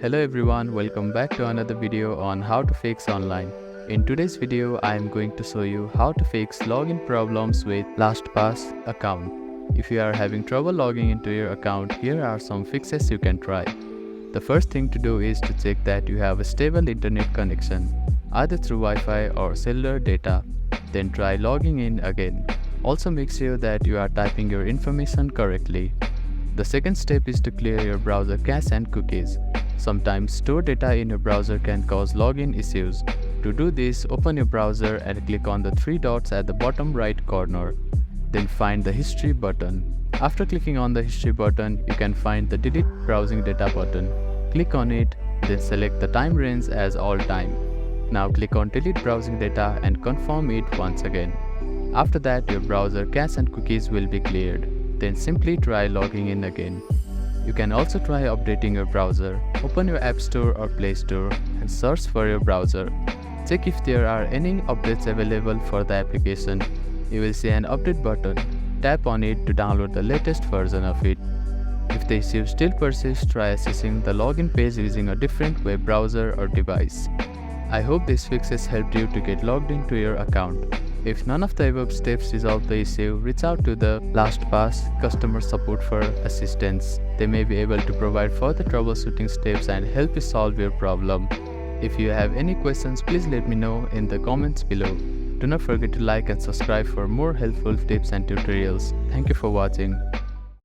Hello everyone, welcome back to another video on how to fix online. In today's video, I am going to show you how to fix login problems with LastPass account. If you are having trouble logging into your account, here are some fixes you can try. The first thing to do is to check that you have a stable internet connection, either through Wi-Fi or cellular data. Then try logging in again. Also make sure that you are typing your information correctly. The second step is to clear your browser cache and cookies. Sometimes stored data in your browser can cause login issues. To do this, open your browser and click on the three dots at the bottom right corner. Then find the history button. After clicking on the history button, you can find the delete browsing data button. Click on it, then select the time range as all time. Now click on delete browsing data and confirm it once again. After that, your browser cache and cookies will be cleared. Then simply try logging in again. You can also try updating your browser. Open your App Store or Play Store and search for your browser. Check if there are any updates available for the application. You will see an update button. Tap on it to download the latest version of it. If the issue still persists, try accessing the login page using a different web browser or device. I hope these fixes helped you to get logged into your account. If none of the above steps resolve the issue, reach out to the LastPass customer support for assistance. They may be able to provide further troubleshooting steps and help you solve your problem. If you have any questions, please let me know in the comments below. Do not forget to like and subscribe for more helpful tips and tutorials. Thank you for watching.